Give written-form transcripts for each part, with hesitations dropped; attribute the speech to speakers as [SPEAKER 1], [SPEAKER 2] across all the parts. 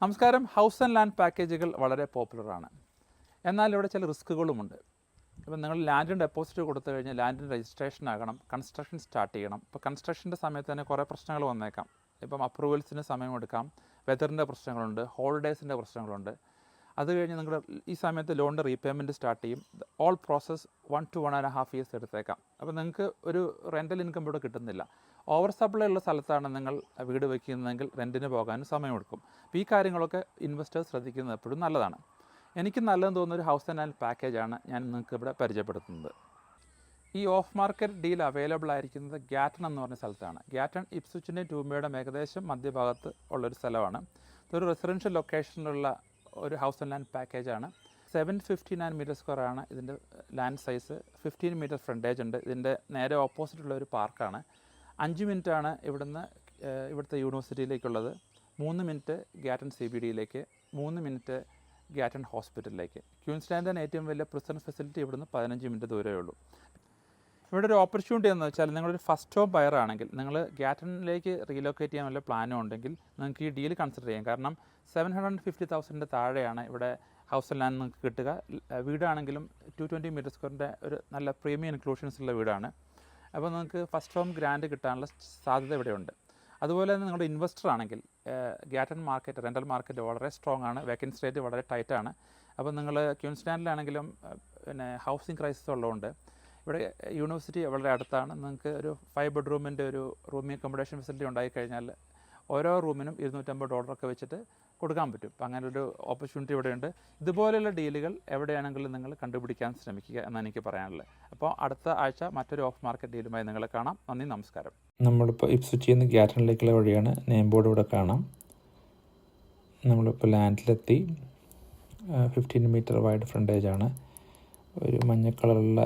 [SPEAKER 1] നമസ്കാരം. House and land പാക്കേജുകൾ വളരെ പോപ്പുലറാണ്. എന്നാൽ ഇവിടെ ചില റിസ്ക്കുകളുമുണ്ട്. ഇപ്പം നിങ്ങൾ ലാൻഡിന് ഡെപ്പോസിറ്റ് കൊടുത്തു കഴിഞ്ഞാൽ ലാൻഡിന് രജിസ്ട്രേഷൻ ആകണം, കൺസ്ട്രക്ഷൻ സ്റ്റാർട്ട് ചെയ്യണം. ഇപ്പോൾ കൺസ്ട്രക്ഷൻ്റെ സമയത്ത് തന്നെ കുറേ പ്രശ്നങ്ങൾ വന്നേക്കാം. ഇപ്പം അപ്രൂവൽസിന് സമയമെടുക്കാം, വെതറിൻ്റെ പ്രശ്നങ്ങളുണ്ട്, ഹോളിഡേയ്സിൻ്റെ പ്രശ്നങ്ങളുണ്ട്. അത് കഴിഞ്ഞ് നിങ്ങളുടെ ഈ സമയത്ത് ലോണിൻ്റെ റീപേയ്മെൻറ്റ് സ്റ്റാർട്ട് ചെയ്യും. ഓൾ പ്രോസസ്സ് 1 to 1.5 years എടുത്തേക്കാം. അപ്പോൾ നിങ്ങൾക്ക് ഒരു റെൻ്റൽ ഇൻകം ഇവിടെ കിട്ടുന്നില്ല. ഓവർ സപ്ലൈ ഉള്ള സ്ഥലത്താണ് നിങ്ങൾ വീട് വയ്ക്കുന്നതെങ്കിൽ റെൻറ്റിന് പോകാനും സമയമെടുക്കും. അപ്പോൾ ഈ കാര്യങ്ങളൊക്കെ ഇൻവെസ്റ്റേഴ്സ് ശ്രദ്ധിക്കുന്നത് എപ്പോഴും നല്ലതാണ്. എനിക്ക് നല്ലതെന്ന് തോന്നുന്ന ഒരു ഹൗസ് ആൻഡ് ലാൻഡ് പാക്കേജാണ് ഞാൻ നിങ്ങൾക്ക് ഇവിടെ പരിചയപ്പെടുത്തുന്നത്. ഈ ഓഫ് മാർക്കറ്റ് ഡീൽ അവൈലബിൾ ആയിരിക്കുന്നത് ഗ്യാറ്റൺ എന്ന് പറഞ്ഞ സ്ഥലത്താണ്. ഗ്യാറ്റൺ ഇപ്സ്വിച്ചിൻ്റെയും ടൂംബയുടെ ഏകദേശം മധ്യഭാഗത്ത് ഉള്ളൊരു സ്ഥലമാണ്. ഇതൊരു റെസിഡൻഷ്യൽ ലൊക്കേഷനിലുള്ള ഒരു ഹൗസ് ആൻഡ് ലാൻഡ് പാക്കേജാണ്. 759 മീറ്റർ സ്ക്വയർ ആണ് ഇതിൻ്റെ ലാൻഡ് സൈസ്. 15 മീറ്റർ ഫ്രണ്ടേജ് ഉണ്ട്. ഇതിൻ്റെ നേരെ ഓപ്പോസിറ്റുള്ള ഒരു പാർക്കാണ്. 5 മിനിറ്റാണ് ഇവിടുത്തെ യൂണിവേഴ്സിറ്റിയിലേക്കുള്ളത്. 3 മിനിറ്റ് ഗ്യാറ്റൺ CBDയിലേക്ക്, 3 മിനിറ്റ് ഗ്യാറ്റൺ ഹോസ്പിറ്റലിലേക്ക്. ക്യൂൻസ്ലാൻഡിന് ഏറ്റവും വലിയ പ്രിസൺ ഫെസിലിറ്റി ഇവിടുന്ന് 15 മിനിറ്റ് ദൂരമേ ഉള്ളൂ. ഇവിടെ ഒരു ഓപ്പർച്യൂണിറ്റി എന്ന് വെച്ചാൽ നിങ്ങളൊരു ഫസ്റ്റ് ഹോം ബയർ ആണെങ്കിൽ നിങ്ങൾ ഗ്യാറ്റണിലേക്ക് റീലൊക്കേറ്റ് ചെയ്യാൻ വല്ല പ്ലാനും ഉണ്ടെങ്കിൽ നിങ്ങൾക്ക് ഈ ഡീൽ കൺസിഡർ ചെയ്യാം. കാരണം 750,000 താഴെയാണ് ഇവിടെ ഹൗസ് ആൻഡ് ലാൻഡ് നിങ്ങൾക്ക് കിട്ടുക. വീടാണെങ്കിലും 220 മീറ്റർ സ്ക്വയറിൻ്റെ ഒരു നല്ല പ്രീമിയം ഇൻക്ലൂഷൻസ് ഉള്ള വീടാണ്. അപ്പോൾ നിങ്ങൾക്ക് ഫസ്റ്റ് ഹോം ഗ്രാൻഡ് കിട്ടാനുള്ള സാധ്യത ഇവിടെയുണ്ട്. അതുപോലെ തന്നെ നിങ്ങളുടെ ഇൻവെസ്റ്റർ ആണെങ്കിൽ ഗ്യാറ്റൺ മാർക്കറ്റ്, റെൻ്റൽ മാർക്കറ്റ് വളരെ സ്ട്രോങ് ആണ്. വേക്കൻസി റേറ്റ് വളരെ ടൈറ്റാണ്. അപ്പോൾ നിങ്ങൾ ക്യൂൻസ്ലാൻഡിലാണെങ്കിലും പിന്നെ ഹൗസിംഗ് ക്രൈസിസ് ഉള്ളതുകൊണ്ട് ഇവിടെ യൂണിവേഴ്സിറ്റി വളരെ അടുത്താണ്. നിങ്ങൾക്ക് ഒരു 5 ബെഡ്റൂമിൻ്റെ ഒരു റൂമിംഗ് അക്കോമഡേഷൻ ഫെസിലിറ്റി ഉണ്ടായിക്കഴിഞ്ഞാൽ ഓരോ റൂമിനും $250 വെച്ചിട്ട് കൊടുക്കാൻ പറ്റും. അപ്പോൾ അങ്ങനെ ഒരു ഓപ്പർച്യൂണിറ്റി ഇവിടെയുണ്ട്. ഇതുപോലെയുള്ള ഡീലുകൾ എവിടെയാണെങ്കിലും നിങ്ങൾ കണ്ടുപിടിക്കാൻ ശ്രമിക്കുക എന്നാണ് എനിക്ക് പറയാനുള്ളത്. അപ്പോൾ അടുത്ത ആഴ്ച മറ്റൊരു ഓഫ് മാർക്കറ്റ് ഡീലുമായി നിങ്ങളെ കാണാം. നന്ദി, നമസ്കാരം.
[SPEAKER 2] നമ്മളിപ്പോൾ ഇപ്സ്വിച്ചിൽ നിന്ന് ഗ്യാറ്റണിലേക്കുള്ള വഴിയാണ്. നെയിം ബോർഡ് ഇവിടെ കാണാം. നമ്മളിപ്പോൾ ലാൻഡിലെത്തി. 15 മീറ്റർ വൈഡ് ഫ്രണ്ടേജാണ്. ഒരു മഞ്ഞ കളറുള്ള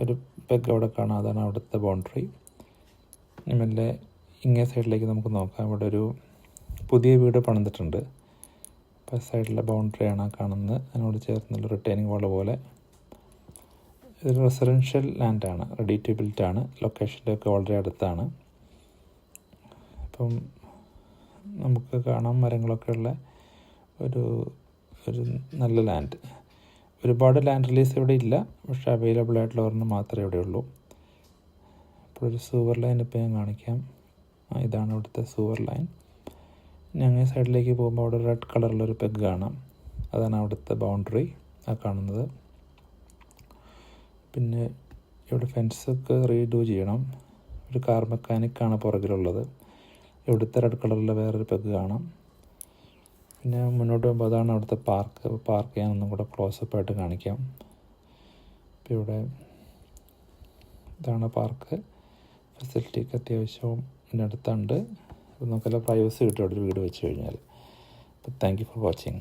[SPEAKER 2] ഒരു പെഗ് അവിടെ കാണാം. അതാണ് അവിടുത്തെ ബൗണ്ടറി. മെല്ലെ ഇങ്ങേ സൈഡിലേക്ക് നമുക്ക് നോക്കാം. ഇവിടെ ഒരു പുതിയ വീട് പണിതിട്ടുണ്ട്. അപ്പോൾ സൈഡിലെ ബൗണ്ടറിയാണ് കാണുന്നത്. അതിനോട് ചേർന്നുള്ള റിട്ടേണിംഗ് വാൾ പോലെ. ഇതൊരു റെസിഡൻഷ്യൽ ലാൻഡാണ്, റെഡി ടു ബിൽറ്റ് ആണ്. ലൊക്കേഷനിലൊക്കെ വളരെ അടുത്താണ്. ഇപ്പം നമുക്ക് കാണാം മരങ്ങളൊക്കെ ഉള്ള ഒരു നല്ല ലാൻഡ്. ഒരുപാട് ലാൻഡ് റിലീസ് ഇവിടെ ഇല്ല, പക്ഷേ അവൈലബിൾ ആയിട്ടുള്ള ഒരെണ്ണം മാത്രമേ ഇവിടെ ഉള്ളൂ. ഇപ്പോൾ ഒരു സൂവർ ലൈൻ ഇപ്പോൾ ഞാൻ കാണിക്കാം. ഇതാണ് ഇവിടുത്തെ സൂവർ ലൈൻ. ഞങ്ങൾ സൈഡിലേക്ക് പോകുമ്പോൾ അവിടെ റെഡ് കളറിലൊരു പെഗ് കാണാം. അതാണ് അവിടുത്തെ ബൗണ്ടറി ആ കാണുന്നത്. പിന്നെ ഇവിടെ ഫെൻസൊക്കെ റീഡൂ ചെയ്യണം. ഒരു കാർ മെക്കാനിക്കാണ് പുറകിലുള്ളത്. ഇവിടുത്തെ റെഡ് കളറിൽ വേറൊരു പെഗ് കാണാം. പിന്നെ മുന്നോട്ട് പോകുമ്പോൾ അതാണ് അവിടുത്തെ പാർക്ക് ചെയ്യാൻ ഒന്നും കൂടെ ക്ലോസപ്പായിട്ട് കാണിക്കാം. ഇപ്പോൾ ഇവിടെ ഇതാണ് പാർക്ക് ഫെസിലിറ്റിക്ക് അത്യാവശ്യവും ഇതിനടുത്തുണ്ട്. അപ്പോൾ നമുക്കെല്ലാം പ്രൈവസി കിട്ടും അവിടെ ഒരു വീട് വെച്ച് കഴിഞ്ഞാൽ. അപ്പോൾ താങ്ക് യു ഫോർ വാച്ചിങ്.